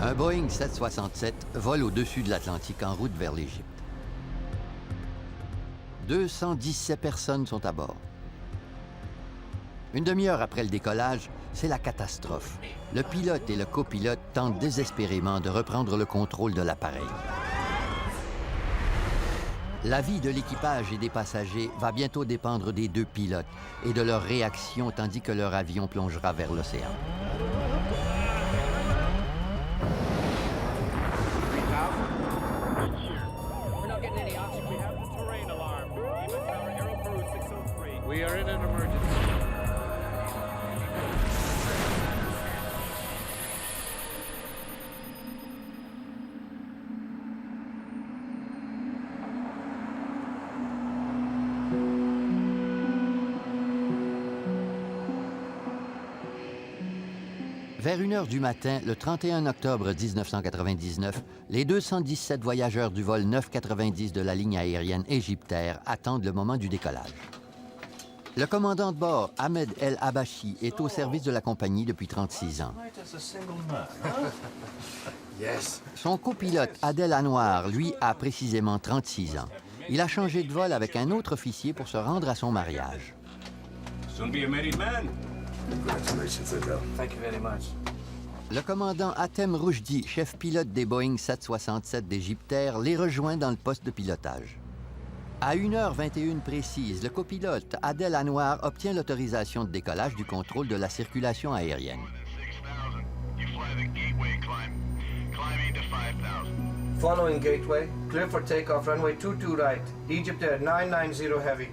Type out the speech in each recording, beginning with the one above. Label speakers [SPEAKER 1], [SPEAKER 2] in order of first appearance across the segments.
[SPEAKER 1] Un Boeing 767 vole au-dessus de l'Atlantique en route vers l'Égypte. 217 personnes sont à bord. Une demi-heure après le décollage, c'est la catastrophe. Le pilote et le copilote tentent désespérément de reprendre le contrôle de l'appareil. La vie de l'équipage et des passagers va bientôt dépendre des deux pilotes et de leur réaction tandis que leur avion plongera vers l'océan.
[SPEAKER 2] We are in an emergency.
[SPEAKER 1] Vers 1h du matin, le 31 octobre 1999, les 217 voyageurs du vol 990 de la ligne aérienne Égyptaire attendent le moment du décollage. Le commandant de bord, Ahmed El Habashi, est au service de la compagnie depuis 36 ans. Son copilote, Adel Anwar, lui, a précisément 36 ans. Il a changé de vol avec un autre officier pour se rendre à son mariage. Le commandant Hatem Roujdi, chef pilote des Boeing 767 d'Égyptaire, les rejoint dans le poste de pilotage. À 1h21 précise, le copilote Adel Anwar obtient l'autorisation de décollage du contrôle de la circulation aérienne.
[SPEAKER 3] Following gateway, clear for takeoff, runway 22 right, Egypt Air 990 heavy.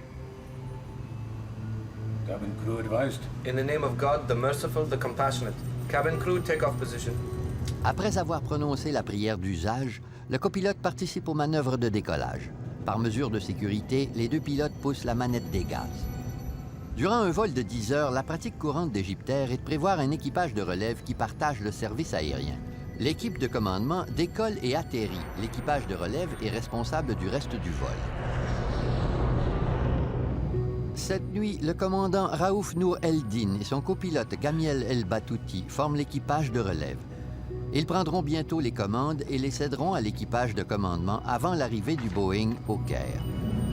[SPEAKER 4] Cabin crew advised.
[SPEAKER 3] In the name of God, the merciful, the compassionate. Cabin crew, take-off position.
[SPEAKER 1] Après avoir prononcé la prière d'usage, le copilote participe aux manœuvres de décollage. Par mesure de sécurité, les deux pilotes poussent la manette des gaz. Durant un vol de 10 heures, la pratique courante d'Égyptaire est de prévoir un équipage de relève qui partage le service aérien. L'équipe de commandement décolle et atterrit. L'équipage de relève est responsable du reste du vol. Cette nuit, le commandant Raouf Nour Eldin et son copilote Gamiel El Batouti forment l'équipage de relève. Ils prendront bientôt les commandes et les céderont à l'équipage de commandement avant l'arrivée du Boeing au Caire.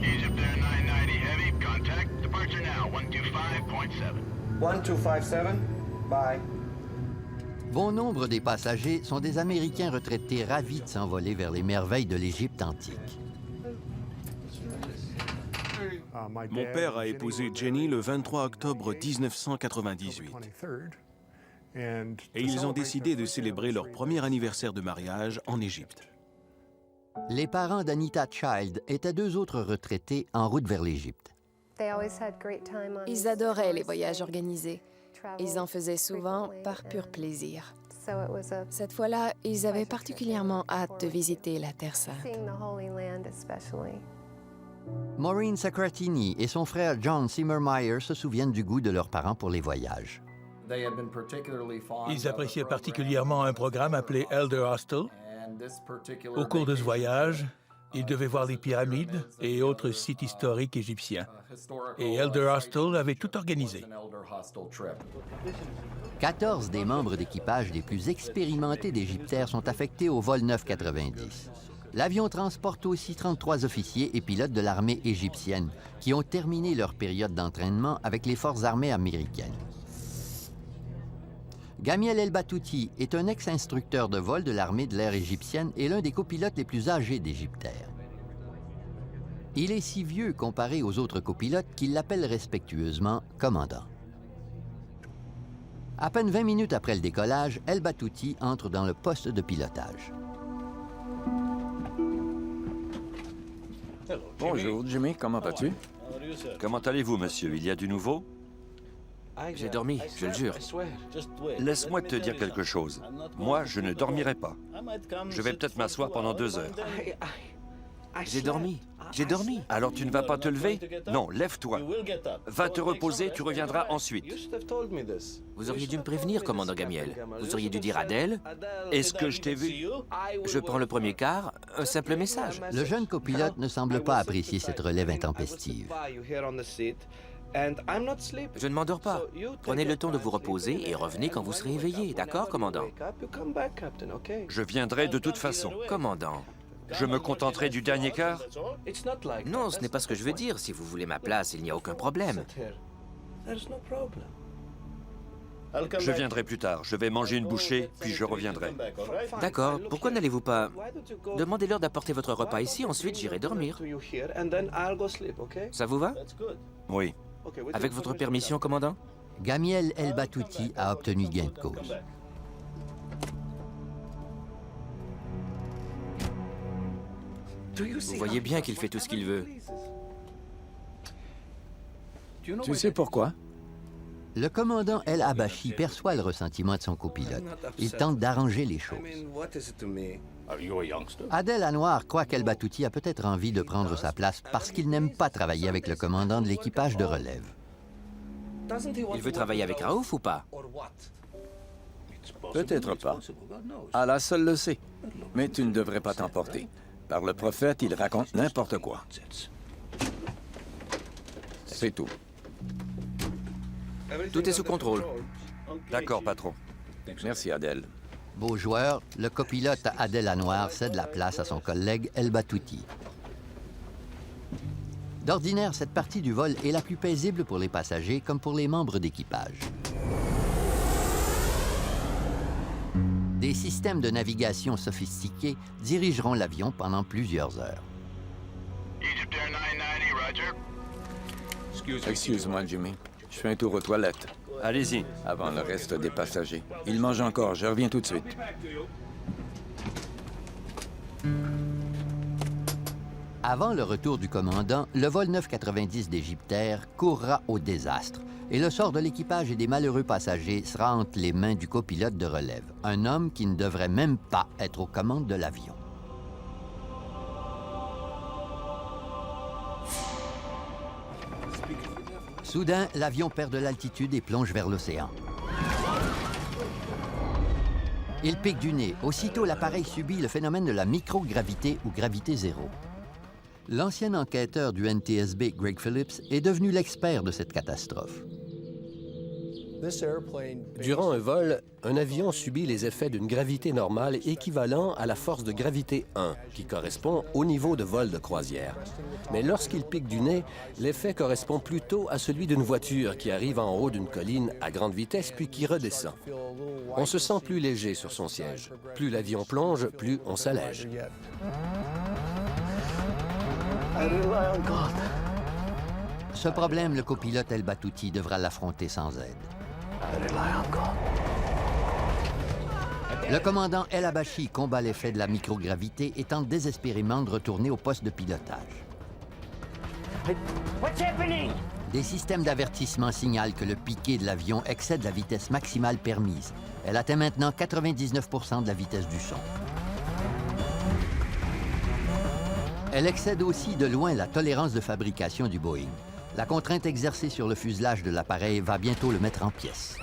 [SPEAKER 5] Egypt Air 990 Heavy, contact, departure now, 125.7.
[SPEAKER 3] 1257, bye.
[SPEAKER 1] Bon nombre des passagers sont des Américains retraités ravis de s'envoler vers les merveilles de l'Égypte antique.
[SPEAKER 6] Mon père a épousé Jenny le 23 octobre 1998. Et ils ont décidé de célébrer leur premier anniversaire de mariage en Égypte.
[SPEAKER 1] Les parents d'Anita Child étaient deux autres retraités en route vers l'Égypte.
[SPEAKER 7] Ils adoraient les voyages organisés. Ils en faisaient souvent par pur plaisir. Cette fois-là, ils avaient particulièrement hâte de visiter la Terre Sainte.
[SPEAKER 1] Maureen Sacratini et son frère John Zimmermeyer se souviennent du goût de leurs parents pour les voyages.
[SPEAKER 8] Ils appréciaient particulièrement un programme appelé Elder Hostel. Au cours de ce voyage, ils devaient voir les pyramides et autres sites historiques égyptiens. Et Elder Hostel avait tout organisé.
[SPEAKER 1] 14 des membres d'équipage les plus expérimentés d'Égyptaire sont affectés au vol 990. L'avion transporte aussi 33 officiers et pilotes de l'armée égyptienne qui ont terminé leur période d'entraînement avec les forces armées américaines. Gamiel El Batouti est un ex-instructeur de vol de l'armée de l'air égyptienne et l'un des copilotes les plus âgés d'Égyptaire. Il est si vieux comparé aux autres copilotes qu'il l'appelle respectueusement « commandant ». À peine 20 minutes après le décollage, El Batouti entre dans le poste de pilotage.
[SPEAKER 9] Bonjour, Jimmy, comment vas-tu?
[SPEAKER 10] Comment allez-vous, monsieur? Il y a du nouveau?
[SPEAKER 9] J'ai dormi, je le jure.
[SPEAKER 10] Laisse-moi te dire quelque chose. Moi, je ne dormirai pas. Je vais peut-être m'asseoir pendant 2 heures.
[SPEAKER 9] J'ai dormi.
[SPEAKER 10] Alors tu ne vas pas te lever? Non, lève-toi. Va te reposer, tu reviendras ensuite.
[SPEAKER 9] Vous auriez dû me prévenir, commandant Gamiel. Vous auriez dû dire Adèle.
[SPEAKER 10] Est-ce que je t'ai vu?
[SPEAKER 9] Je prends le premier quart, un simple message.
[SPEAKER 1] Le jeune copilote ne semble pas apprécier cette relève intempestive.
[SPEAKER 9] Je ne m'endors pas. Prenez le temps de vous reposer et revenez quand vous serez éveillé, d'accord, commandant?
[SPEAKER 10] Je viendrai de toute façon.
[SPEAKER 9] Commandant.
[SPEAKER 10] Je me contenterai du dernier quart.
[SPEAKER 9] Non, ce n'est pas ce que je veux dire. Si vous voulez ma place, il n'y a aucun problème.
[SPEAKER 10] Je viendrai plus tard. Je vais manger une bouchée, puis je reviendrai.
[SPEAKER 9] D'accord. Pourquoi n'allez-vous pas... Demandez-leur d'apporter votre repas ici, ensuite j'irai dormir. Ça vous va?
[SPEAKER 10] Oui.
[SPEAKER 9] Avec votre permission, commandant?
[SPEAKER 1] Gamiel El Batouti a obtenu gain de cause.
[SPEAKER 9] Vous voyez bien qu'il fait tout ce qu'il veut.
[SPEAKER 4] Tu sais pourquoi?
[SPEAKER 1] Le commandant El Habashi perçoit le ressentiment de son copilote. Il tente d'arranger les choses. Adel Anwar croit qu'El Batouti a peut-être envie de prendre sa place parce qu'il n'aime pas travailler avec le commandant de l'équipage de relève.
[SPEAKER 9] Il veut travailler avec Raouf ou pas?
[SPEAKER 4] Peut-être pas. Allah seul le sait. Mais tu ne devrais pas t'emporter. Par le prophète, il raconte n'importe quoi. C'est tout.
[SPEAKER 9] Tout est sous contrôle.
[SPEAKER 10] D'accord, patron.
[SPEAKER 4] Merci, Adel.
[SPEAKER 1] Beau joueur, le copilote Adel Anwar cède la place à son collègue El Batouti. D'ordinaire, cette partie du vol est la plus paisible pour les passagers comme pour les membres d'équipage. Des systèmes de navigation sophistiqués dirigeront l'avion pendant plusieurs heures.
[SPEAKER 5] Egypt Air 990, roger.
[SPEAKER 4] Excuse-moi, Jimmy. Je fais un tour aux toilettes.
[SPEAKER 10] Allez-y.
[SPEAKER 4] Avant le reste des passagers. Il mange encore. Je reviens tout de suite.
[SPEAKER 1] Avant le retour du commandant, le vol 990 d'Égyptair courra au désastre et le sort de l'équipage et des malheureux passagers sera entre les mains du copilote de relève, un homme qui ne devrait même pas être aux commandes de l'avion. Soudain, l'avion perd de l'altitude et plonge vers l'océan. Il pique du nez. Aussitôt, l'appareil subit le phénomène de la microgravité ou gravité zéro. L'ancien enquêteur du NTSB, Greg Phillips, est devenu l'expert de cette catastrophe.
[SPEAKER 11] Durant un vol, un avion subit les effets d'une gravité normale équivalent à la force de gravité 1, qui correspond au niveau de vol de croisière. Mais lorsqu'il pique du nez, l'effet correspond plutôt à celui d'une voiture qui arrive en haut d'une colline à grande vitesse puis qui redescend. On se sent plus léger sur son siège. Plus l'avion plonge, plus on s'allège.
[SPEAKER 1] Ce problème, le copilote El Batouti devra l'affronter sans aide. Le commandant El Habashi combat l'effet de la microgravité et tente désespérément de retourner au poste de pilotage. Des systèmes d'avertissement signalent que le piqué de l'avion excède la vitesse maximale permise. Elle atteint maintenant 99% de la vitesse du son. Elle excède aussi de loin la tolérance de fabrication du Boeing. La contrainte exercée sur le fuselage de l'appareil va bientôt le mettre en pièces.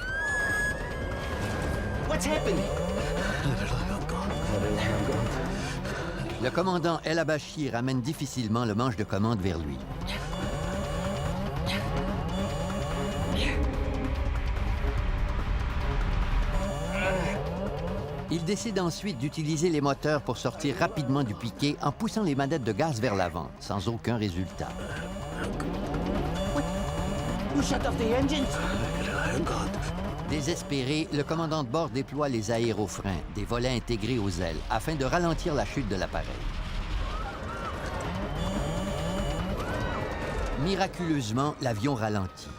[SPEAKER 1] Le commandant El Habashi ramène difficilement le manche de commande vers lui. Il décide ensuite d'utiliser les moteurs pour sortir rapidement du piqué en poussant les manettes de gaz vers l'avant, sans aucun résultat. Désespéré, le commandant de bord déploie les aérofreins, des volets intégrés aux ailes, afin de ralentir la chute de l'appareil. Miraculeusement, l'avion ralentit.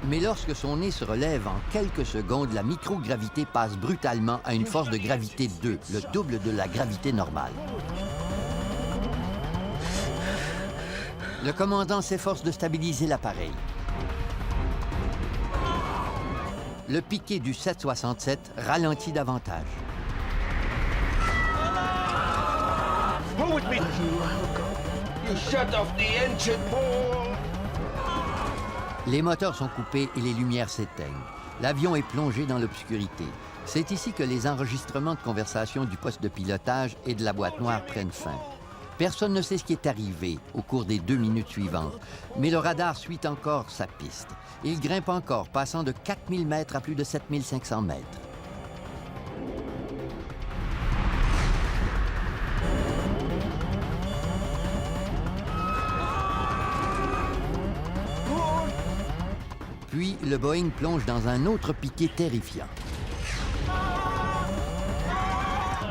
[SPEAKER 1] Mais lorsque son nez se relève en quelques secondes, la microgravité passe brutalement à une force de gravité 2, le double de la gravité normale. Le commandant s'efforce de stabiliser l'appareil. Le piqué du 767 ralentit davantage. Les moteurs sont coupés et les lumières s'éteignent. L'avion est plongé dans l'obscurité. C'est ici que les enregistrements de conversation du poste de pilotage et de la boîte noire prennent fin. Personne ne sait ce qui est arrivé au cours des 2 minutes suivantes, mais le radar suit encore sa piste. Il grimpe encore, passant de 4000 mètres à plus de 7500 mètres. Puis, le Boeing plonge dans un autre piqué terrifiant.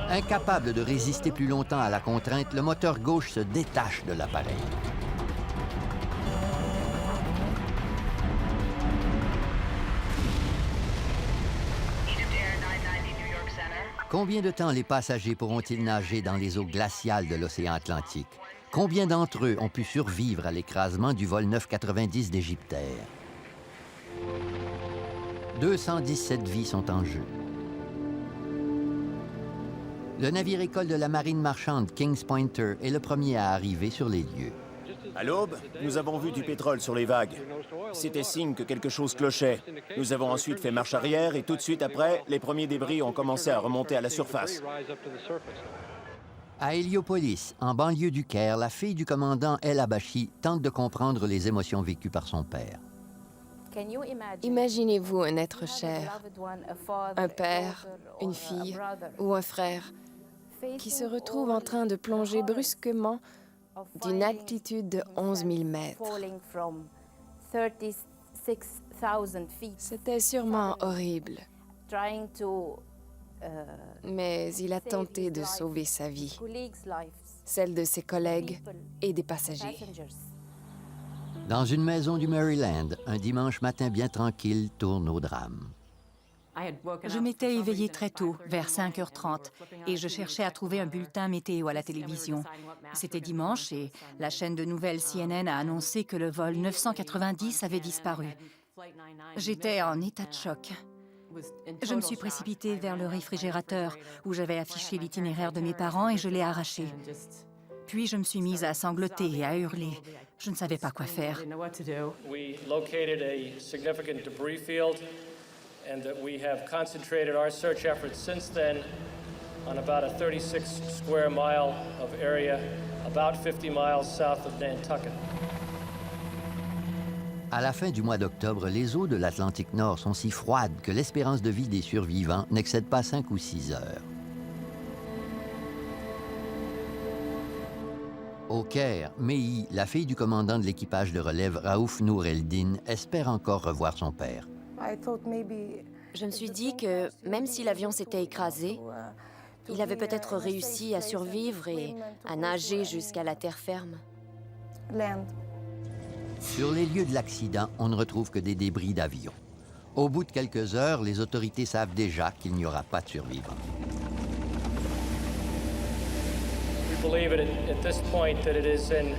[SPEAKER 1] Incapable de résister plus longtemps à la contrainte, le moteur gauche se détache de l'appareil. Combien de temps les passagers pourront-ils nager dans les eaux glaciales de l'océan Atlantique? Combien d'entre eux ont pu survivre à l'écrasement du vol 990 d'Égyptair? 217 vies sont en jeu. Le navire-école de la marine marchande Kings Pointer est le premier à arriver sur les lieux.
[SPEAKER 12] À l'aube, nous avons vu du pétrole sur les vagues. C'était signe que quelque chose clochait. Nous avons ensuite fait marche arrière et tout de suite après, les premiers débris ont commencé à remonter à la surface.
[SPEAKER 1] À Héliopolis, en banlieue du Caire, la fille du commandant El Abachi tente de comprendre les émotions vécues par son père.
[SPEAKER 7] Imaginez-vous un être cher, un père, une fille ou un frère, qui se retrouve en train de plonger brusquement d'une altitude de 11 000 mètres. C'était sûrement horrible. Mais il a tenté de sauver sa vie, celle de ses collègues et des passagers.
[SPEAKER 1] Dans une maison du Maryland, un dimanche matin bien tranquille tourne au drame.
[SPEAKER 13] Je m'étais éveillée très tôt, vers 5h30, et je cherchais à trouver un bulletin météo à la télévision. C'était dimanche et la chaîne de nouvelles CNN a annoncé que le vol 990 avait disparu. J'étais en état de choc. Je me suis précipitée vers le réfrigérateur où j'avais affiché l'itinéraire de mes parents et je l'ai arraché. Puis je me suis mise à sangloter et à hurler. Je ne savais pas quoi faire.
[SPEAKER 2] We located a significant debris field and that we have concentrated our search efforts since then on about a 36 square mile of area, about 50 miles south of Nantucket.
[SPEAKER 1] À la fin du mois d'octobre, les eaux de l'Atlantique Nord sont si froides que l'espérance de vie des survivants n'excède pas 5 ou 6 heures. Au Caire, Mehi, la fille du commandant de l'équipage de relève Raouf Nour El-Din, espère encore revoir son père.
[SPEAKER 14] Je me suis dit que même si l'avion s'était écrasé, il avait peut-être réussi à survivre et à nager jusqu'à la terre ferme.
[SPEAKER 1] Sur les lieux de l'accident, on ne retrouve que des débris d'avions. Au bout de quelques heures, les autorités savent déjà qu'il n'y aura pas de survivants.
[SPEAKER 2] We believe at this point that it is in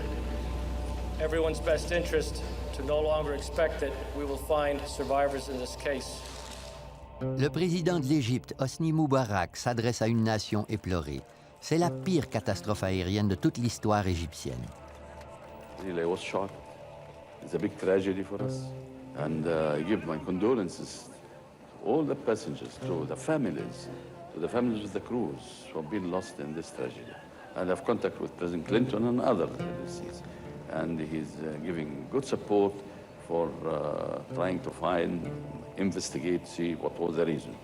[SPEAKER 2] everyone's best interest to no longer expect that we will find survivors in this case.
[SPEAKER 1] Le président de l'Égypte, Hosni Moubarak, s'adresse à une nation éplorée. C'est la pire catastrophe aérienne de toute l'histoire égyptienne.
[SPEAKER 15] Really, I was shocked. It's a big tragedy for us. And I give my condolences to all the passengers, to the families of the crews who have been lost in this tragedy. And I have contact with President Clinton and other deceased. And he's giving good support for trying to find, investigate, see what was the reason.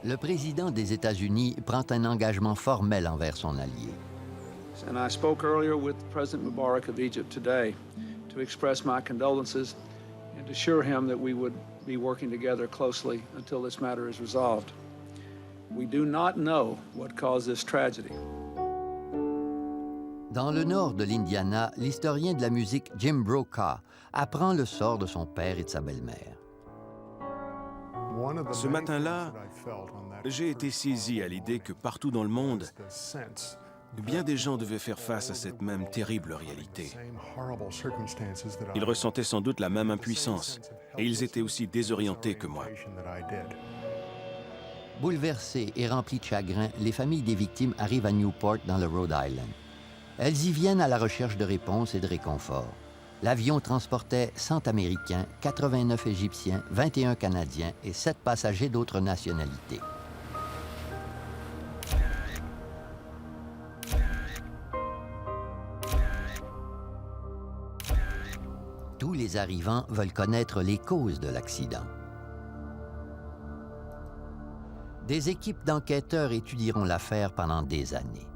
[SPEAKER 1] Le président des États-Unis prend un engagement formel envers son allié.
[SPEAKER 16] And I spoke earlier with President Mubarak of Egypt today to express my condolences and assure him that we would be working together closely until this matter is resolved. We do not know what caused this tragedy.
[SPEAKER 1] Dans le nord de l'Indiana, l'historien de la musique Jim Brokaw apprend le sort de son père et de sa belle-mère.
[SPEAKER 6] Ce matin-là, j'ai été saisi à l'idée que partout dans le monde, bien des gens devaient faire face à cette même terrible réalité. Ils ressentaient sans doute la même impuissance, et ils étaient aussi désorientés que moi.
[SPEAKER 1] Bouleversées et remplies de chagrin, les familles des victimes arrivent à Newport, dans le Rhode Island. Elles y viennent à la recherche de réponses et de réconfort. L'avion transportait 100 Américains, 89 Égyptiens, 21 Canadiens et 7 passagers d'autres nationalités. Les arrivants veulent connaître les causes de l'accident. Des équipes d'enquêteurs étudieront l'affaire pendant des années.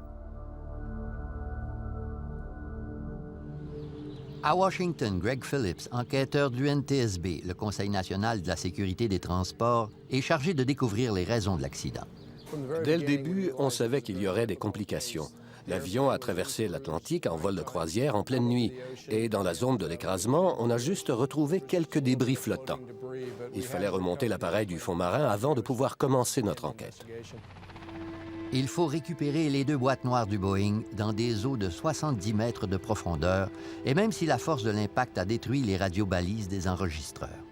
[SPEAKER 1] À Washington, Greg Phillips, enquêteur du NTSB, le Conseil national de la sécurité des transports, est chargé de découvrir les raisons de l'accident.
[SPEAKER 11] Dès le début, on savait qu'il y aurait des complications. L'avion a traversé l'Atlantique en vol de croisière en pleine nuit. Et dans la zone de l'écrasement, on a juste retrouvé quelques débris flottants. Il fallait remonter l'appareil du fond marin avant de pouvoir commencer notre enquête.
[SPEAKER 1] Il faut récupérer les 2 boîtes noires du Boeing dans des eaux de 70 mètres de profondeur, et même si la force de l'impact a détruit les radiobalises des enregistreurs.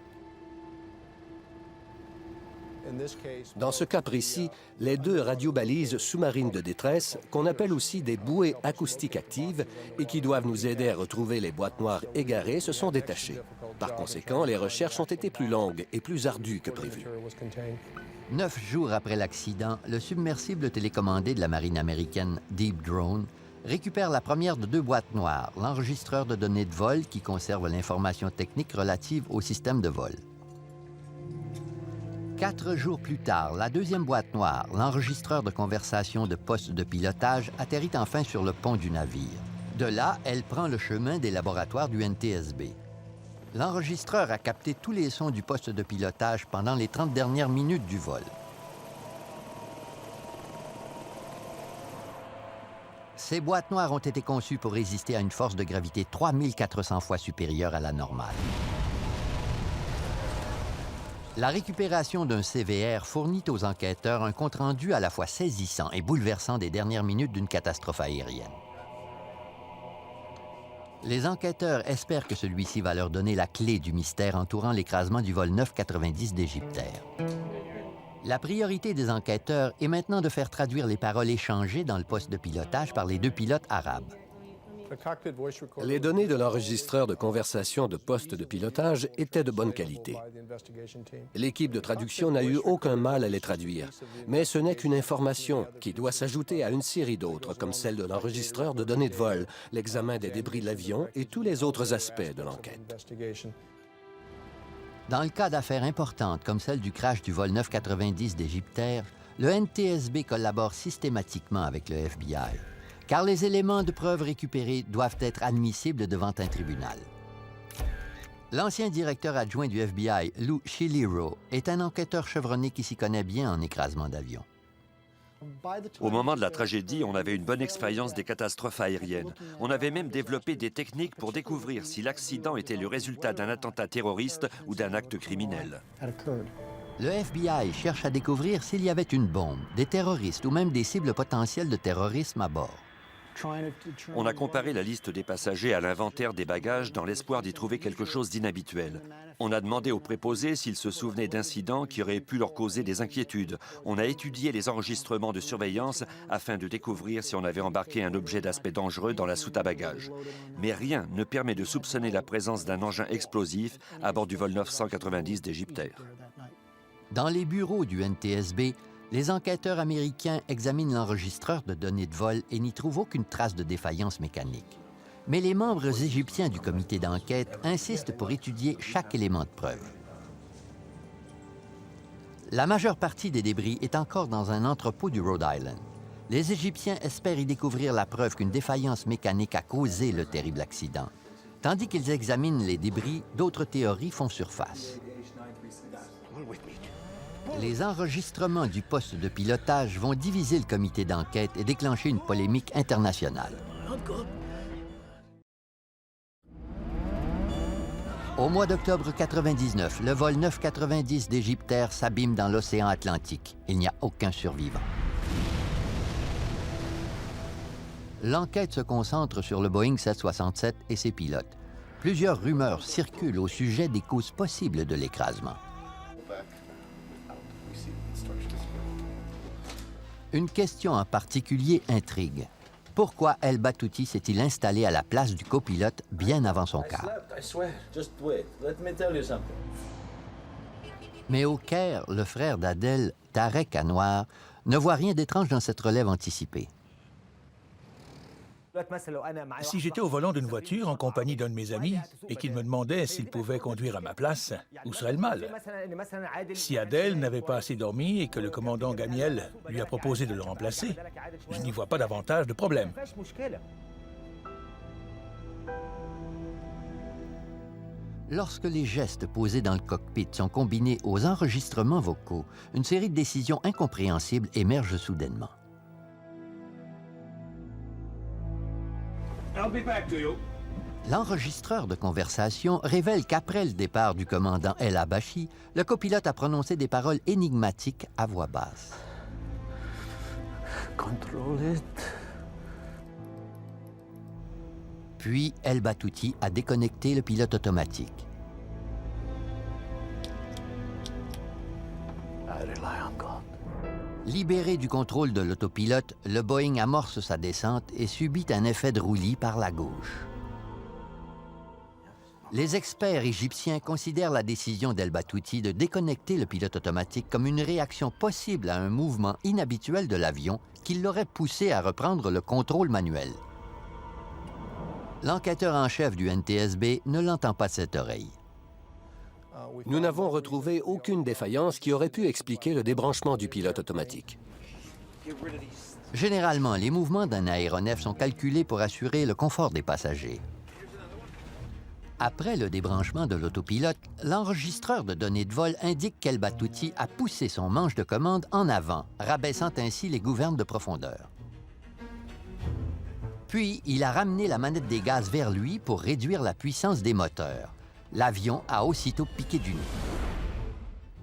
[SPEAKER 11] Dans ce cas précis, les 2 radiobalises sous-marines de détresse, qu'on appelle aussi des bouées acoustiques actives et qui doivent nous aider à retrouver les boîtes noires égarées, se sont détachées. Par conséquent, les recherches ont été plus longues et plus ardues que prévu.
[SPEAKER 1] 9 jours après l'accident, le submersible télécommandé de la marine américaine Deep Drone récupère la première de 2 boîtes noires, l'enregistreur de données de vol qui conserve l'information technique relative au système de vol. 4 jours plus tard, la 2e boîte noire, l'enregistreur de conversation de poste de pilotage, atterrit enfin sur le pont du navire. De là, elle prend le chemin des laboratoires du NTSB. L'enregistreur a capté tous les sons du poste de pilotage pendant les 30 dernières minutes du vol. Ces boîtes noires ont été conçues pour résister à une force de gravité 3400 fois supérieure à la normale. La récupération d'un CVR fournit aux enquêteurs un compte-rendu à la fois saisissant et bouleversant des dernières minutes d'une catastrophe aérienne. Les enquêteurs espèrent que celui-ci va leur donner la clé du mystère entourant l'écrasement du vol 990 d'Égyptair. La priorité des enquêteurs est maintenant de faire traduire les paroles échangées dans le poste de pilotage par les 2 pilotes arabes.
[SPEAKER 11] Les données de l'enregistreur de conversation de poste de pilotage étaient de bonne qualité. L'équipe de traduction n'a eu aucun mal à les traduire, mais ce n'est qu'une information qui doit s'ajouter à une série d'autres, comme celle de l'enregistreur de données de vol, l'examen des débris de l'avion et tous les autres aspects de l'enquête.
[SPEAKER 1] Dans le cas d'affaires importantes comme celle du crash du vol 990 d'Égyptair, le NTSB collabore systématiquement avec le FBI. Car les éléments de preuve récupérés doivent être admissibles devant un tribunal. L'ancien directeur adjoint du FBI, Lou Chiliro, est un enquêteur chevronné qui s'y connaît bien en écrasement d'avions.
[SPEAKER 10] Au moment de la tragédie, on avait une bonne expérience des catastrophes aériennes. On avait même développé des techniques pour découvrir si l'accident était le résultat d'un attentat terroriste ou d'un acte criminel.
[SPEAKER 1] Le FBI cherche à découvrir s'il y avait une bombe, des terroristes ou même des cibles potentielles de terrorisme à bord.
[SPEAKER 10] On a comparé la liste des passagers à l'inventaire des bagages dans l'espoir d'y trouver quelque chose d'inhabituel. On a demandé aux préposés s'ils se souvenaient d'incidents qui auraient pu leur causer des inquiétudes. On a étudié les enregistrements de surveillance afin de découvrir si on avait embarqué un objet d'aspect dangereux dans la soute à bagages. Mais rien ne permet de soupçonner la présence d'un engin explosif à bord du vol 990 d'Égyptair.
[SPEAKER 1] Dans les bureaux du NTSB, les enquêteurs américains examinent l'enregistreur de données de vol et n'y trouvent aucune trace de défaillance mécanique. Mais les membres égyptiens du comité d'enquête insistent pour étudier chaque élément de preuve. La majeure partie des débris est encore dans un entrepôt du Rhode Island. Les Égyptiens espèrent y découvrir la preuve qu'une défaillance mécanique a causé le terrible accident. Tandis qu'ils examinent les débris, d'autres théories font surface. Les enregistrements du poste de pilotage vont diviser le comité d'enquête et déclencher une polémique internationale. Au mois d'octobre 1999, le vol 990 d'Égyptair s'abîme dans l'océan Atlantique. Il n'y a aucun survivant. L'enquête se concentre sur le Boeing 767 et ses pilotes. Plusieurs rumeurs circulent au sujet des causes possibles de l'écrasement. Une question en particulier intrigue. Pourquoi El Batouti s'est-il installé à la place du copilote bien avant son quart? Mais au Caire, le frère d'Adel, Tarek Anwar, ne voit rien d'étrange dans cette relève anticipée.
[SPEAKER 8] Si j'étais au volant d'une voiture en compagnie d'un de mes amis et qu'il me demandait s'il pouvait conduire à ma place, où serait le mal? Si Adèle n'avait pas assez dormi et que le commandant Gamiel lui a proposé de le remplacer, je n'y vois pas davantage de problème.
[SPEAKER 1] Lorsque les gestes posés dans le cockpit sont combinés aux enregistrements vocaux, une série de décisions incompréhensibles émerge soudainement. L'enregistreur de conversation révèle qu'après le départ du commandant El Habashi, le copilote a prononcé des paroles énigmatiques à voix basse.
[SPEAKER 17] Control it.
[SPEAKER 1] Puis El Batouti a déconnecté le pilote automatique. Libéré du contrôle de l'autopilote, le Boeing amorce sa descente et subit un effet de roulis par la gauche. Les experts égyptiens considèrent la décision d'El Batouti de déconnecter le pilote automatique comme une réaction possible à un mouvement inhabituel de l'avion qui l'aurait poussé à reprendre le contrôle manuel. L'enquêteur en chef du NTSB ne l'entend pas de cette oreille.
[SPEAKER 11] Nous n'avons retrouvé aucune défaillance qui aurait pu expliquer le débranchement du pilote automatique.
[SPEAKER 1] Généralement, les mouvements d'un aéronef sont calculés pour assurer le confort des passagers. Après le débranchement de l'autopilote, l'enregistreur de données de vol indique qu'El Batouti a poussé son manche de commande en avant, rabaissant ainsi les gouvernes de profondeur. Puis, il a ramené la manette des gaz vers lui pour réduire la puissance des moteurs. L'avion a aussitôt piqué du nez.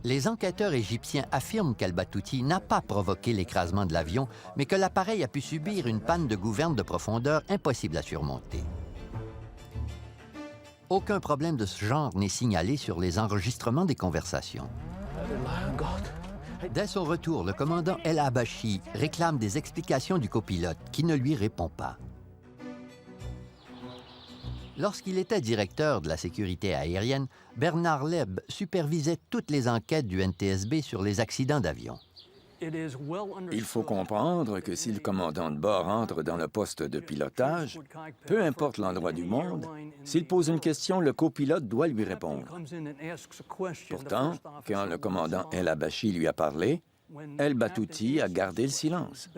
[SPEAKER 1] Les enquêteurs égyptiens affirment qu'El Batouti n'a pas provoqué l'écrasement de l'avion, mais que l'appareil a pu subir une panne de gouverne de profondeur impossible à surmonter. Aucun problème de ce genre n'est signalé sur les enregistrements des conversations. Dès son retour, le commandant El Habashi réclame des explications du copilote, qui ne lui répond pas. Lorsqu'il était directeur de la sécurité aérienne, Bernard Leb supervisait toutes les enquêtes du NTSB sur les accidents d'avion.
[SPEAKER 4] Il faut comprendre que si le commandant de bord entre dans le poste de pilotage, peu importe l'endroit du monde, s'il pose une question, le copilote doit lui répondre. Pourtant, quand le commandant El Habashi lui a parlé, El Batouti a gardé le silence.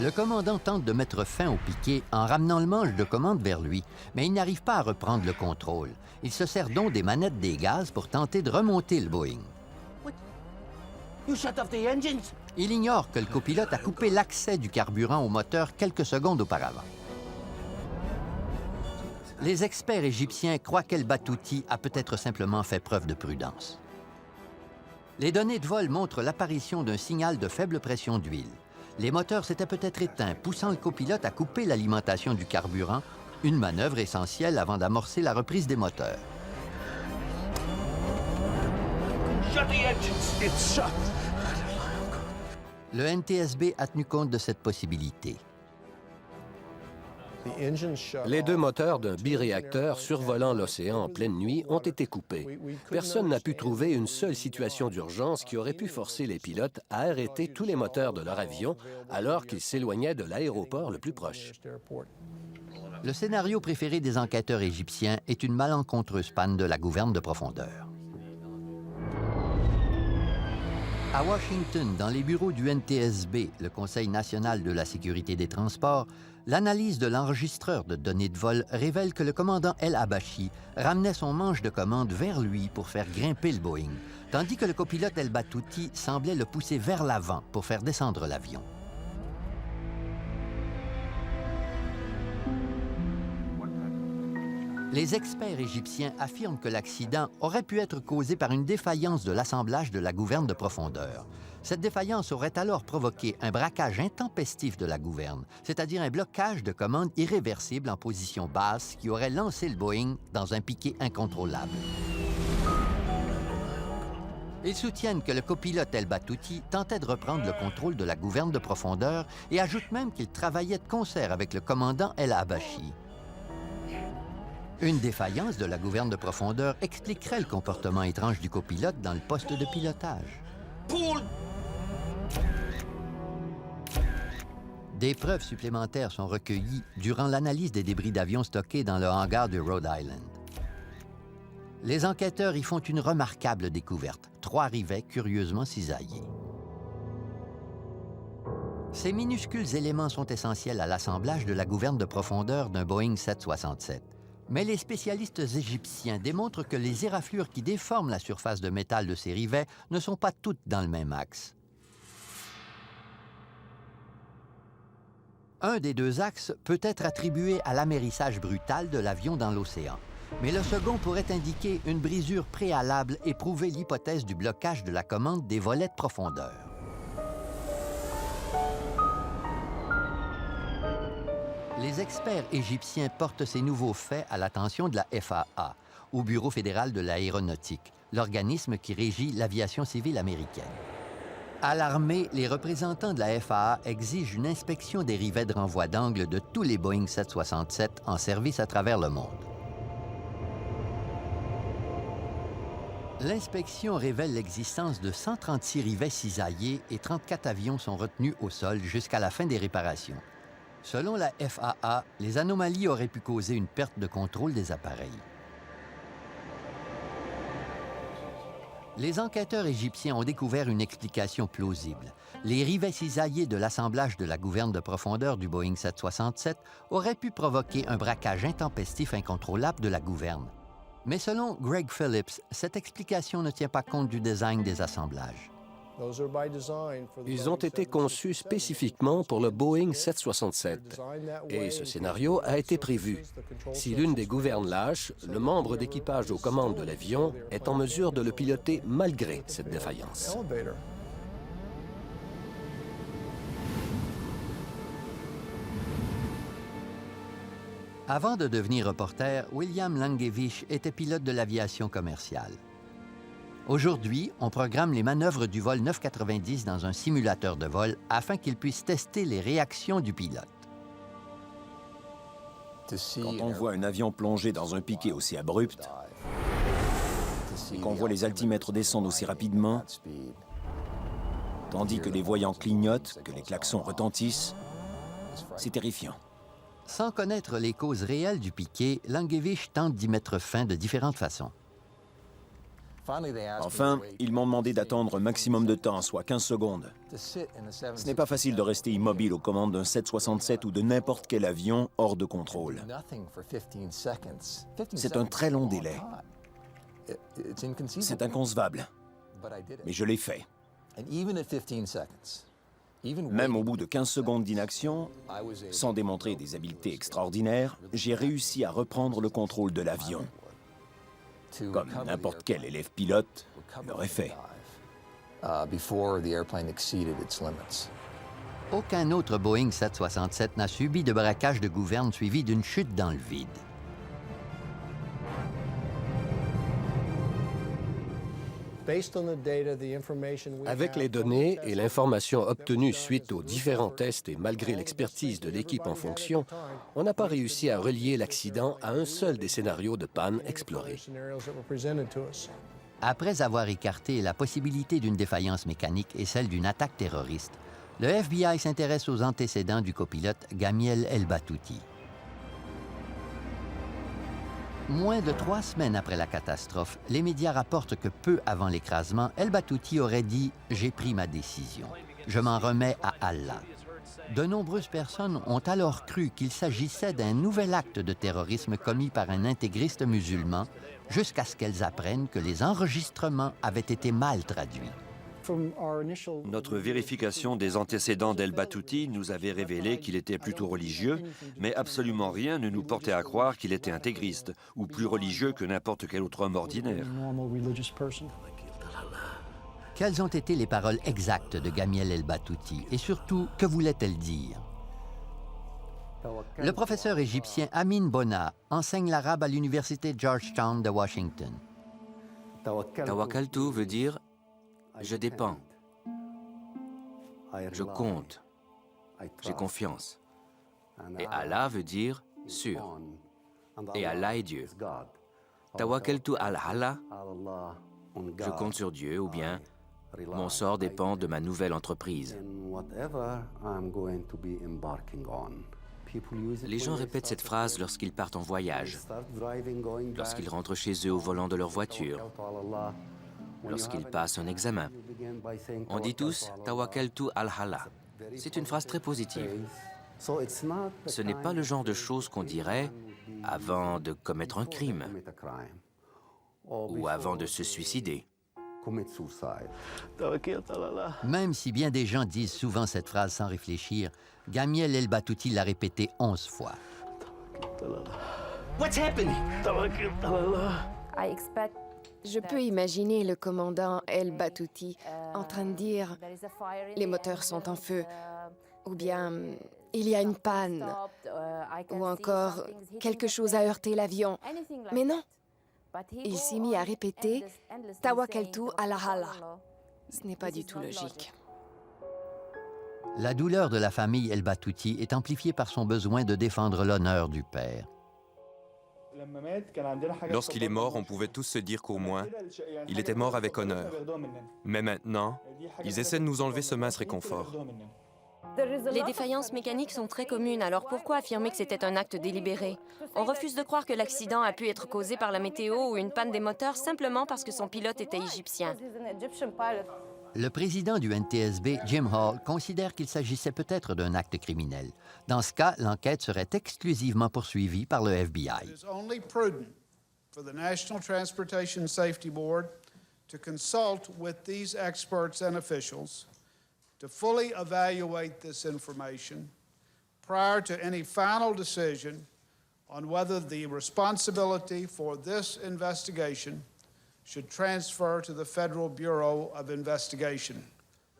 [SPEAKER 1] Le commandant tente de mettre fin au piqué en ramenant le manche de commande vers lui, mais il n'arrive pas à reprendre le contrôle. Il se sert donc des manettes des gaz pour tenter de remonter le Boeing. Il ignore que le copilote a coupé l'accès du carburant au moteur quelques secondes auparavant. Les experts égyptiens croient qu'El Batouti a peut-être simplement fait preuve de prudence. Les données de vol montrent l'apparition d'un signal de faible pression d'huile. Les moteurs s'étaient peut-être éteints, poussant le copilote à couper l'alimentation du carburant, une manœuvre essentielle avant d'amorcer la reprise des moteurs. Le NTSB a tenu compte de cette possibilité.
[SPEAKER 11] Les deux moteurs d'un biréacteur survolant l'océan en pleine nuit ont été coupés. Personne n'a pu trouver une seule situation d'urgence qui aurait pu forcer les pilotes à arrêter tous les moteurs de leur avion alors qu'ils s'éloignaient de l'aéroport le plus proche.
[SPEAKER 1] Le scénario préféré des enquêteurs égyptiens est une malencontreuse panne de la gouverne de profondeur. À Washington, dans les bureaux du NTSB, le Conseil national de la sécurité des transports, l'analyse de l'enregistreur de données de vol révèle que le commandant El Habashi ramenait son manche de commande vers lui pour faire grimper le Boeing, tandis que le copilote El Batouti semblait le pousser vers l'avant pour faire descendre l'avion. Les experts égyptiens affirment que l'accident aurait pu être causé par une défaillance de l'assemblage de la gouverne de profondeur. Cette défaillance aurait alors provoqué un braquage intempestif de la gouverne, c'est-à-dire un blocage de commande irréversible en position basse qui aurait lancé le Boeing dans un piqué incontrôlable. Ils soutiennent que le copilote El Batouti tentait de reprendre le contrôle de la gouverne de profondeur et ajoutent même qu'il travaillait de concert avec le commandant El Habashi. Une défaillance de la gouverne de profondeur expliquerait le comportement étrange du copilote dans le poste de pilotage. Des preuves supplémentaires sont recueillies durant l'analyse des débris d'avions stockés dans le hangar de Rhode Island. Les enquêteurs y font une remarquable découverte, 3 rivets curieusement cisaillés. Ces minuscules éléments sont essentiels à l'assemblage de la gouverne de profondeur d'un Boeing 767. Mais les spécialistes égyptiens démontrent que les éraflures qui déforment la surface de métal de ces rivets ne sont pas toutes dans le même axe. Un des 2 axes peut être attribué à l'amérissage brutal de l'avion dans l'océan, mais le second pourrait indiquer une brisure préalable et prouver l'hypothèse du blocage de la commande des volets de profondeur. Les experts égyptiens portent ces nouveaux faits à l'attention de la FAA, au Bureau fédéral de l'aéronautique, l'organisme qui régit l'aviation civile américaine. À l'armée, les représentants de la FAA exigent une inspection des rivets de renvoi d'angle de tous les Boeing 767 en service à travers le monde. L'inspection révèle l'existence de 136 rivets cisaillés et 34 avions sont retenus au sol jusqu'à la fin des réparations. Selon la FAA, les anomalies auraient pu causer une perte de contrôle des appareils. Les enquêteurs égyptiens ont découvert une explication plausible. Les rivets cisaillés de l'assemblage de la gouverne de profondeur du Boeing 767 auraient pu provoquer un braquage intempestif incontrôlable de la gouverne. Mais selon Greg Phillips, cette explication ne tient pas compte du design des assemblages.
[SPEAKER 11] Ils ont été conçus spécifiquement pour le Boeing 767 et ce scénario a été prévu. Si l'une des gouvernes lâche, le membre d'équipage aux commandes de l'avion est en mesure de le piloter malgré cette défaillance.
[SPEAKER 1] Avant de devenir reporter, William Langewiesche était pilote de l'aviation commerciale. Aujourd'hui, on programme les manœuvres du vol 990 dans un simulateur de vol afin qu'il puisse tester les réactions du pilote.
[SPEAKER 12] Quand on voit un avion plonger dans un piquet aussi abrupt, et qu'on voit les altimètres descendre aussi rapidement, tandis que les voyants clignotent, que les klaxons retentissent, c'est terrifiant.
[SPEAKER 1] Sans connaître les causes réelles du piquet, Langewiesche tente d'y mettre fin de différentes façons.
[SPEAKER 12] Enfin, ils m'ont demandé d'attendre un maximum de temps, soit 15 secondes. Ce n'est pas facile de rester immobile aux commandes d'un 767 ou de n'importe quel avion hors de contrôle. C'est un très long délai. C'est inconcevable. Mais je l'ai fait. Même au bout de 15 secondes d'inaction, sans démontrer des habiletés extraordinaires, j'ai réussi à reprendre le contrôle de l'avion. Comme n'importe quel élève pilote l'aurait fait.
[SPEAKER 1] Aucun autre Boeing 767 n'a subi de braquage de gouverne suivi d'une chute dans le vide.
[SPEAKER 11] Avec les données et l'information obtenue suite aux différents tests et malgré l'expertise de l'équipe en fonction, on n'a pas réussi à relier l'accident à un seul des scénarios de panne explorés.
[SPEAKER 1] Après avoir écarté la possibilité d'une défaillance mécanique et celle d'une attaque terroriste, le FBI s'intéresse aux antécédents du copilote Gamiel El-Batouti. Moins de 3 semaines après la catastrophe, les médias rapportent que peu avant l'écrasement, El-Batouti aurait dit « J'ai pris ma décision. Je m'en remets à Allah ». De nombreuses personnes ont alors cru qu'il s'agissait d'un nouvel acte de terrorisme commis par un intégriste musulman, jusqu'à ce qu'elles apprennent que les enregistrements avaient été mal traduits.
[SPEAKER 10] Notre vérification des antécédents d'El-Batouti nous avait révélé qu'il était plutôt religieux, mais absolument rien ne nous portait à croire qu'il était intégriste, ou plus religieux que n'importe quel autre homme ordinaire.
[SPEAKER 1] Quelles ont été les paroles exactes de Gamiel El-Batouti et surtout, que voulait-elle dire? Le professeur égyptien Amin Bona enseigne l'arabe à l'université Georgetown de Washington.
[SPEAKER 9] Tawakkaltu veut dire « je dépends »,« je compte »,« j'ai confiance ». Et Allah veut dire « sûr ». Et Allah est Dieu. Tawakkaltu al-Allah, je compte sur Dieu, ou bien Mon sort dépend de ma nouvelle entreprise. Les gens répètent cette phrase lorsqu'ils partent en voyage, lorsqu'ils rentrent chez eux au volant de leur voiture, lorsqu'ils passent un examen. On dit tous « Tawakkaltu al-Allah ». C'est une phrase très positive. Ce n'est pas le genre de choses qu'on dirait avant de commettre un crime ou avant de se suicider.
[SPEAKER 1] Même si bien des gens disent souvent cette phrase sans réfléchir, Gamiel El-Batouti l'a répétée 11 fois.
[SPEAKER 14] What's happening?
[SPEAKER 7] Je peux imaginer le commandant El-Batouti en train de dire « Les moteurs sont en feu » ou bien « Il y a une panne » ou encore « Quelque chose a heurté l'avion ». Mais non, il s'est mis à répéter « Tawakkaltu ala Allah ». Ce n'est pas du tout logique.
[SPEAKER 1] La douleur de la famille El-Batouti est amplifiée par son besoin de défendre l'honneur du père.
[SPEAKER 17] Lorsqu'il est mort, on pouvait tous se dire qu'au moins, il était mort avec honneur. Mais maintenant, ils essaient de nous enlever ce mince réconfort.
[SPEAKER 14] Les défaillances mécaniques sont très communes, alors pourquoi affirmer que c'était un acte délibéré? On refuse de croire que l'accident a pu être causé par la météo ou une panne des moteurs simplement parce que son pilote était égyptien.
[SPEAKER 1] Le président du NTSB, Jim Hall, considère qu'il s'agissait peut-être d'un acte criminel. Dans ce cas, l'enquête serait exclusivement poursuivie par le FBI.
[SPEAKER 18] It is only prudent for the National Transportation Safety Board to consult with these experts and officials to fully evaluate this information prior to any final decision on whether the responsibility for this investigation should transfer to the Federal Bureau of Investigation.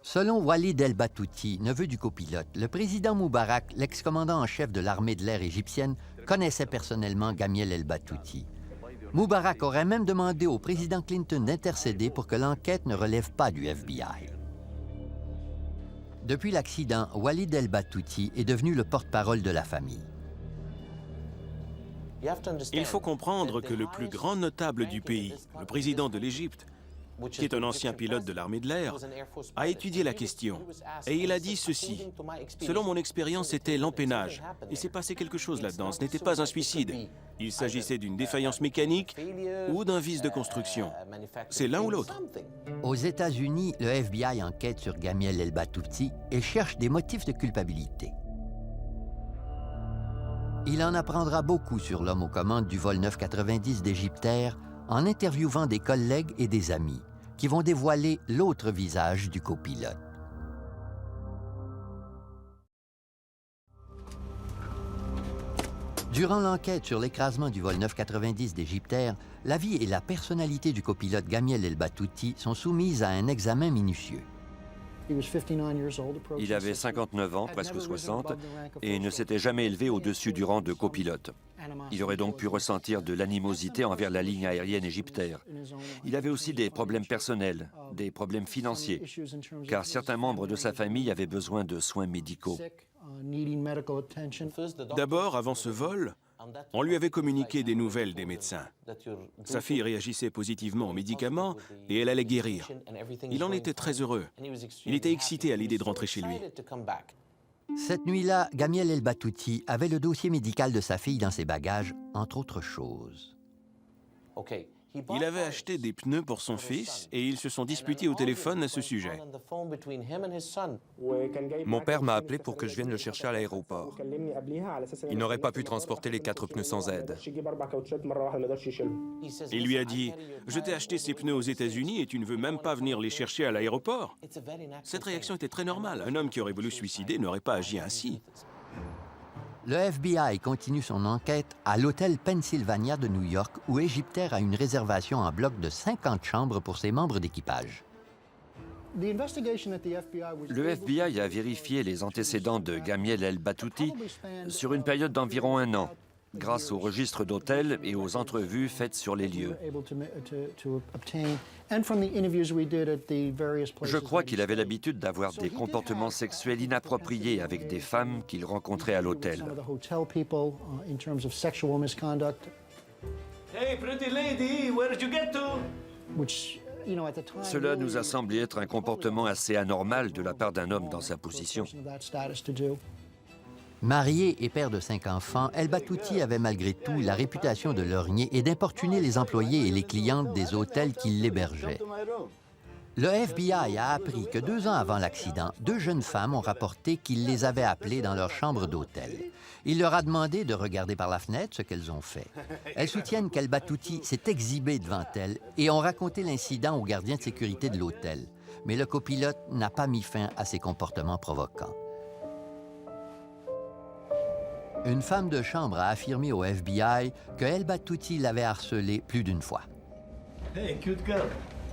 [SPEAKER 1] Selon Walid El-Batouti, neveu du copilote, le président Moubarak, l'ex-commandant en chef de l'armée de l'air égyptienne, connaissait personnellement Gamiel El-Batouti. Moubarak aurait même demandé au président Clinton d'intercéder pour que l'enquête ne relève pas du FBI. Depuis l'accident, Walid El-Batouti est devenu le porte-parole de la famille.
[SPEAKER 6] Il faut comprendre que le plus grand notable du pays, le président de l'Égypte, qui est un ancien pilote de l'armée de l'air, a étudié la question. Et il a dit ceci. Selon mon expérience, c'était l'empennage. Il s'est passé quelque chose là-dedans. Ce n'était pas un suicide. Il s'agissait d'une défaillance mécanique ou d'un vice de construction. C'est l'un ou l'autre.
[SPEAKER 1] Aux États-Unis, le FBI enquête sur Gamiel El-Batouti et cherche des motifs de culpabilité. Il en apprendra beaucoup sur l'homme aux commandes du vol 990 d'Égyptair en interviewant des collègues et des amis qui vont dévoiler l'autre visage du copilote. Durant l'enquête sur l'écrasement du vol 990 d'Égyptair, la vie et la personnalité du copilote Gamiel El-Batouti sont soumises à un examen minutieux.
[SPEAKER 10] Il avait 59 ans, presque 60, et ne s'était jamais élevé au-dessus du rang de copilote. Il aurait donc pu ressentir de l'animosité envers la ligne aérienne égyptaire. Il avait aussi des problèmes personnels, des problèmes financiers, car certains membres de sa famille avaient besoin de soins médicaux.
[SPEAKER 6] D'abord, avant ce vol, on lui avait communiqué des nouvelles des médecins. Sa fille réagissait positivement aux médicaments et elle allait guérir. Il en était très heureux. Il était excité à l'idée de rentrer chez lui.
[SPEAKER 1] Cette nuit-là, Gamiel El-Batouti avait le dossier médical de sa fille dans ses bagages, entre autres choses.
[SPEAKER 6] Il avait acheté des pneus pour son fils et ils se sont disputés au téléphone à ce sujet.
[SPEAKER 17] Mon père m'a appelé pour que je vienne le chercher à l'aéroport. Il n'aurait pas pu transporter les 4 pneus sans aide.
[SPEAKER 6] Il lui a dit « Je t'ai acheté ces pneus aux États-Unis et tu ne veux même pas venir les chercher à l'aéroport ?» Cette réaction était très normale. Un homme qui aurait voulu suicider n'aurait pas agi ainsi.
[SPEAKER 1] Le FBI continue son enquête à l'hôtel Pennsylvania de New York, où Égyptair a une réservation en bloc de 50 chambres pour ses membres d'équipage.
[SPEAKER 10] Le FBI a vérifié les antécédents de Gamiel El-Batouti sur une période d'environ 1 an, grâce aux registres d'hôtels et aux entrevues faites sur les lieux. Je crois qu'il avait l'habitude d'avoir des comportements sexuels inappropriés avec des femmes qu'il rencontrait à l'hôtel.
[SPEAKER 19] Hey, pretty lady, where did you get to?
[SPEAKER 10] Cela nous a semblé être un comportement assez anormal de la part d'un homme dans sa position.
[SPEAKER 1] Marié et père de 5 enfants, El Batouti avait malgré tout la réputation de lorgner et d'importuner les employés et les clientes des hôtels qui l'hébergeaient. Le FBI a appris que 2 ans avant l'accident, 2 jeunes femmes ont rapporté qu'il les avait appelées dans leur chambre d'hôtel. Il leur a demandé de regarder par la fenêtre, ce qu'elles ont fait. Elles soutiennent qu'El Batouti s'est exhibé devant elles et ont raconté l'incident au gardien de sécurité de l'hôtel. Mais le copilote n'a pas mis fin à ses comportements provoquants. Une femme de chambre a affirmé au FBI que El Batouti l'avait harcelée plus d'une fois.
[SPEAKER 19] Hey, cute girl.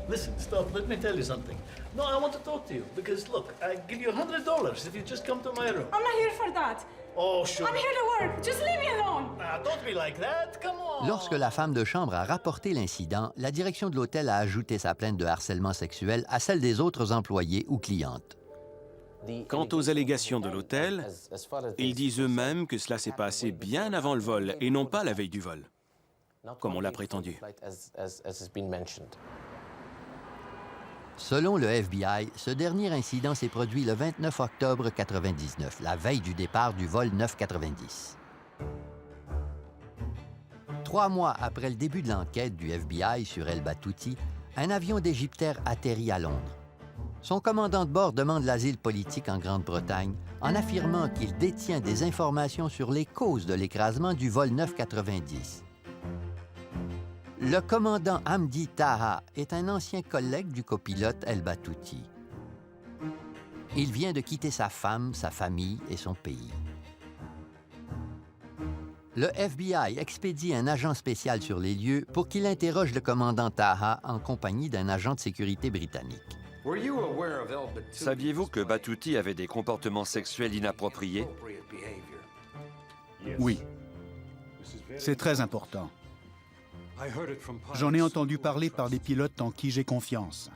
[SPEAKER 19] Listen, stop. Let me tell you something. No, I want to talk to you because look, I give you $100 if you just come to my room.
[SPEAKER 20] I'm not here for that.
[SPEAKER 19] Oh, sure.
[SPEAKER 20] I'm here to work. Just leave me alone.
[SPEAKER 19] Don't be like that. Come on.
[SPEAKER 1] Lorsque la femme de chambre a rapporté l'incident, la direction de l'hôtel a ajouté sa plainte de harcèlement sexuel à celle des autres employés ou clientes.
[SPEAKER 6] Quant aux allégations de l'hôtel, ils disent eux-mêmes que cela s'est passé bien avant le vol et non pas la veille du vol, comme on l'a prétendu.
[SPEAKER 1] Selon le FBI, ce dernier incident s'est produit le 29 octobre 1999, la veille du départ du vol 990. 3 mois après le début de l'enquête du FBI sur El Batouti, un avion d'Égyptair atterrit à Londres. Son commandant de bord demande l'asile politique en Grande-Bretagne en affirmant qu'il détient des informations sur les causes de l'écrasement du vol 990. Le commandant Hamdi Taha est un ancien collègue du copilote El Batouti. Il vient de quitter sa femme, sa famille et son pays. Le FBI expédie un agent spécial sur les lieux pour qu'il interroge le commandant Taha en compagnie d'un agent de sécurité britannique.
[SPEAKER 10] Saviez-vous que Batouti avait des comportements sexuels inappropriés?
[SPEAKER 21] Oui. C'est très important. J'en ai entendu parler par des pilotes en qui j'ai confiance.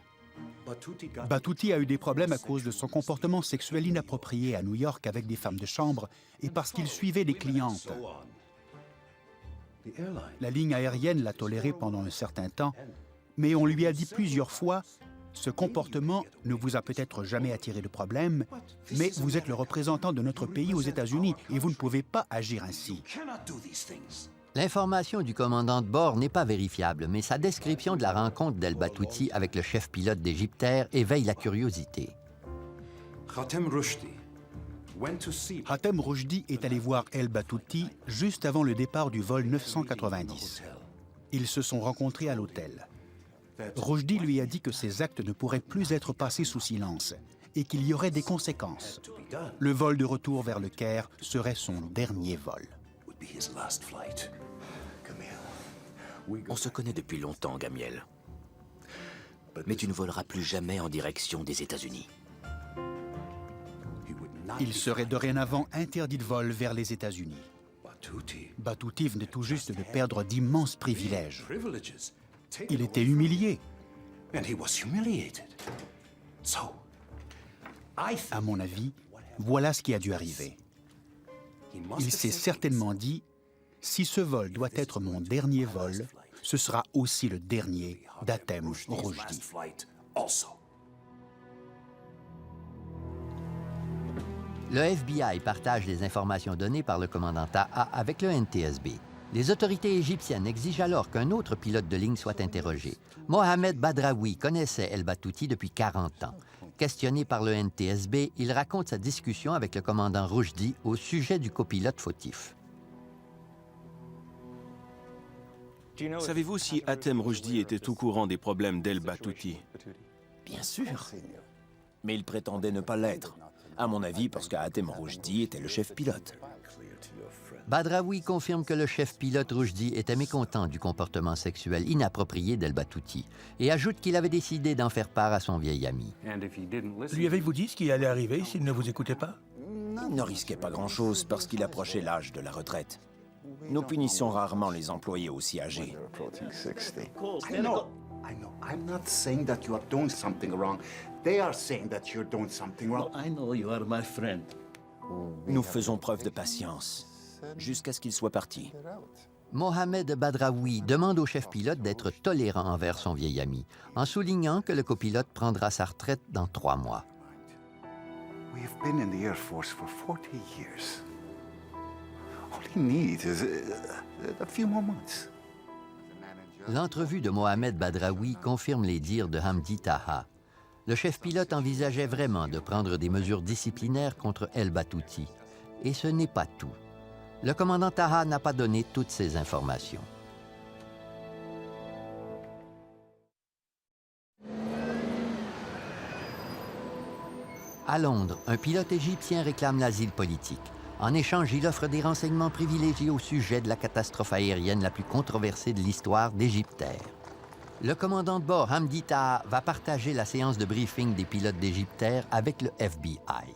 [SPEAKER 21] Batouti a eu des problèmes à cause de son comportement sexuel inapproprié à New York avec des femmes de chambre et parce qu'il suivait des clientes. La ligne aérienne l'a toléré pendant un certain temps, mais on lui a dit plusieurs fois « Ce comportement ne vous a peut-être jamais attiré de problème, mais vous êtes le représentant de notre pays aux États-Unis et vous ne pouvez pas agir ainsi. »
[SPEAKER 1] L'information du commandant de bord n'est pas vérifiable, mais sa description de la rencontre d'El Batouti avec le chef pilote d'Égyptair éveille la curiosité.
[SPEAKER 21] Hatem Roujdi est allé voir El Batouti juste avant le départ du vol 990. Ils se sont rencontrés à l'hôtel. Roujdi lui a dit que ses actes ne pourraient plus être passés sous silence et qu'il y aurait des conséquences. Le vol de retour vers le Caire serait son dernier vol.
[SPEAKER 9] On se connaît depuis longtemps, Gamiel. Mais tu ne voleras plus jamais en direction des États-Unis.
[SPEAKER 21] Il serait dorénavant interdit de vol vers les États-Unis. Batouti venait tout juste de perdre d'immenses privilèges. Il était humilié. À mon avis, voilà ce qui a dû arriver. Il s'est certainement dit, si ce vol doit être mon dernier vol, ce sera aussi le dernier d'Hatem Roujdi.
[SPEAKER 1] Le FBI partage les informations données par le commandant Taha avec le NTSB. Les autorités égyptiennes exigent alors qu'un autre pilote de ligne soit interrogé. Mohamed Badraoui connaissait El Batouti depuis 40 ans. Questionné par le NTSB, il raconte sa discussion avec le commandant Roujdi au sujet du copilote fautif.
[SPEAKER 6] Savez-vous si Hatem Roujdi était au courant des problèmes d'El Batouti?
[SPEAKER 12] Bien sûr. Mais il prétendait ne pas l'être. À mon avis, parce qu'Hatem Roujdi était le chef pilote.
[SPEAKER 1] Badraoui confirme que le chef pilote Roujdi était mécontent du comportement sexuel inapproprié d'El Batouti et ajoute qu'il avait décidé d'en faire part à son vieil ami.
[SPEAKER 8] Lui avez-vous dit ce qui allait arriver s'il ne vous écoutait pas?
[SPEAKER 12] Il ne risquait pas grand-chose parce qu'il approchait l'âge de la retraite. Nous punissons rarement les employés aussi âgés.
[SPEAKER 22] I know. I'm not saying that you are doing something wrong. They are saying that you're doing something wrong.
[SPEAKER 19] I know you are my friend.
[SPEAKER 12] Nous faisons preuve de patience, jusqu'à ce qu'il soit parti.
[SPEAKER 1] Mohamed Badraoui demande au chef pilote d'être tolérant envers son vieil ami, en soulignant que le copilote prendra sa retraite dans 3 mois.
[SPEAKER 22] We've been in the Air Force for 40 years. All he needs is a few more months.
[SPEAKER 1] L'entrevue de Mohamed Badraoui confirme les dires de Hamdi Taha. Le chef pilote envisageait vraiment de prendre des mesures disciplinaires contre El Batouti. Et ce n'est pas tout. Le commandant Taha n'a pas donné toutes ces informations. À Londres, un pilote égyptien réclame l'asile politique. En échange, il offre des renseignements privilégiés au sujet de la catastrophe aérienne la plus controversée de l'histoire d'Égyptair. Le commandant de bord, Hamdi Taha, va partager la séance de briefing des pilotes d'Égyptair avec le FBI.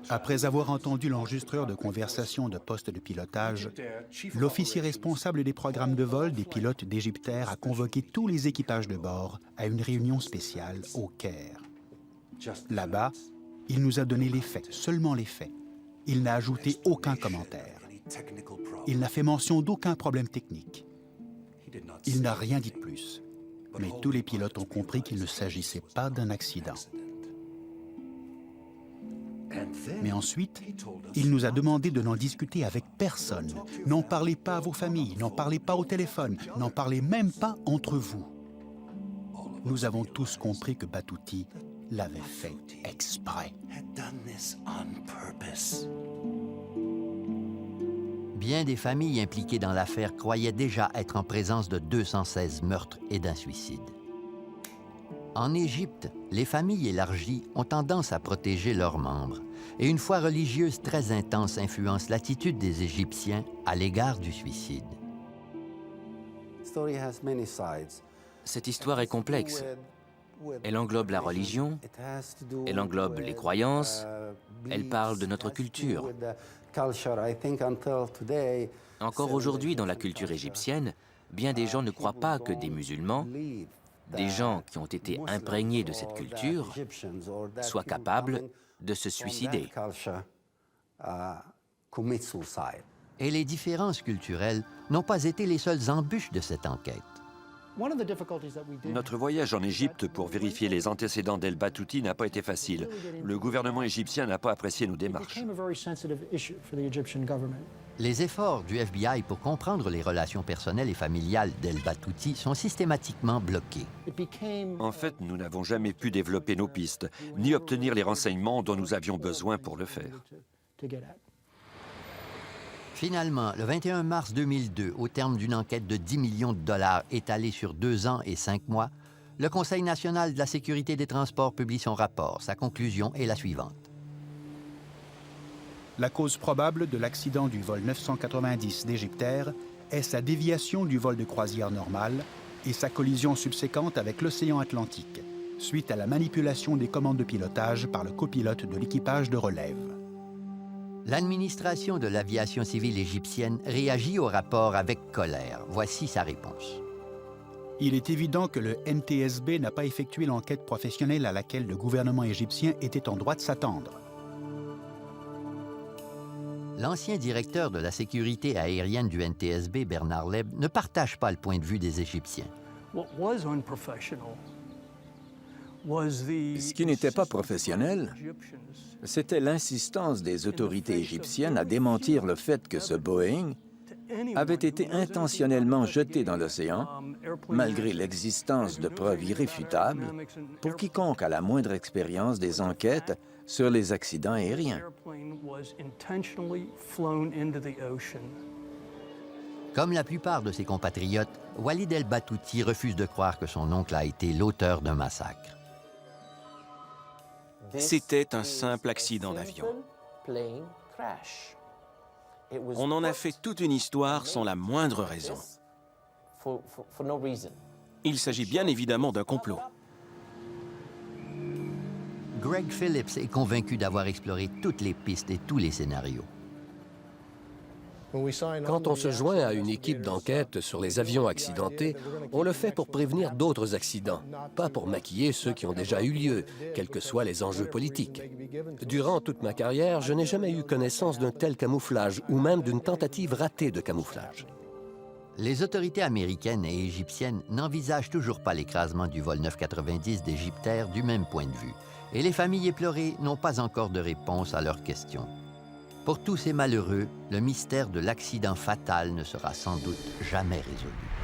[SPEAKER 21] Après avoir entendu l'enregistreur de conversation de poste de pilotage, l'officier responsable des programmes de vol des pilotes d'Égyptair a convoqué tous les équipages de bord à une réunion spéciale au Caire. Là-bas, il nous a donné les faits, seulement les faits. Il n'a ajouté aucun commentaire. Il n'a fait mention d'aucun problème technique. Il n'a rien dit de plus. Mais tous les pilotes ont compris qu'il ne s'agissait pas d'un accident. Mais ensuite, il nous a demandé de n'en discuter avec personne. N'en parlez pas à vos familles, n'en parlez pas au téléphone, n'en parlez même pas entre vous. Nous avons tous compris que Batouti l'avait fait exprès.
[SPEAKER 1] Bien des familles impliquées dans l'affaire croyaient déjà être en présence de 216 meurtres et d'un suicide. En Égypte, les familles élargies ont tendance à protéger leurs membres, et une foi religieuse très intense influence l'attitude des Égyptiens à l'égard du suicide.
[SPEAKER 9] Cette histoire est complexe. Elle englobe la religion, elle englobe les croyances, elle parle de notre culture. Encore aujourd'hui, dans la culture égyptienne, bien des gens ne croient pas que des musulmans, des gens qui ont été imprégnés de cette culture, soient capables de se suicider.
[SPEAKER 1] Et les différences culturelles n'ont pas été les seules embûches de cette enquête.
[SPEAKER 10] Notre voyage en Égypte pour vérifier les antécédents d'El Batouti n'a pas été facile. Le gouvernement égyptien n'a pas apprécié nos démarches.
[SPEAKER 1] Les efforts du FBI pour comprendre les relations personnelles et familiales d'El Batouti sont systématiquement bloqués.
[SPEAKER 10] En fait, nous n'avons jamais pu développer nos pistes, ni obtenir les renseignements dont nous avions besoin pour le faire.
[SPEAKER 1] Finalement, le 21 mars 2002, au terme d'une enquête de 10 millions de dollars étalée sur 2 ans et 5 mois, le Conseil national de la sécurité des transports publie son rapport. Sa conclusion est la suivante.
[SPEAKER 21] La cause probable de l'accident du vol 990 d'Égyptair est sa déviation du vol de croisière normal et sa collision subséquente avec l'océan Atlantique, suite à la manipulation des commandes de pilotage par le copilote de l'équipage de relève.
[SPEAKER 1] L'administration de l'aviation civile égyptienne réagit au rapport avec colère. Voici sa réponse.
[SPEAKER 21] Il est évident que le NTSB n'a pas effectué l'enquête professionnelle à laquelle le gouvernement égyptien était en droit de s'attendre.
[SPEAKER 1] L'ancien directeur de la sécurité aérienne du NTSB, Bernard Leb, ne partage pas le point de vue des Égyptiens.
[SPEAKER 4] Ce qui n'était pas professionnel, c'était l'insistance des autorités égyptiennes à démentir le fait que ce Boeing avait été intentionnellement jeté dans l'océan, malgré l'existence de preuves irréfutables, pour quiconque a la moindre expérience des enquêtes sur les accidents aériens.
[SPEAKER 1] Comme la plupart de ses compatriotes, Walid El Batouti refuse de croire que son oncle a été l'auteur d'un massacre.
[SPEAKER 6] C'était un simple accident d'avion. On en a fait toute une histoire sans la moindre raison. Il s'agit bien évidemment d'un complot.
[SPEAKER 1] Greg Phillips est convaincu d'avoir exploré toutes les pistes et tous les scénarios.
[SPEAKER 11] Quand on se joint à une équipe d'enquête sur les avions accidentés, on le fait pour prévenir d'autres accidents, pas pour maquiller ceux qui ont déjà eu lieu, quels que soient les enjeux politiques. Durant toute ma carrière, je n'ai jamais eu connaissance d'un tel camouflage ou même d'une tentative ratée de camouflage.
[SPEAKER 1] Les autorités américaines et égyptiennes n'envisagent toujours pas l'écrasement du vol 990 d'Égyptair du même point de vue, et les familles éplorées n'ont pas encore de réponse à leurs questions. Pour tous ces malheureux, le mystère de l'accident fatal ne sera sans doute jamais résolu.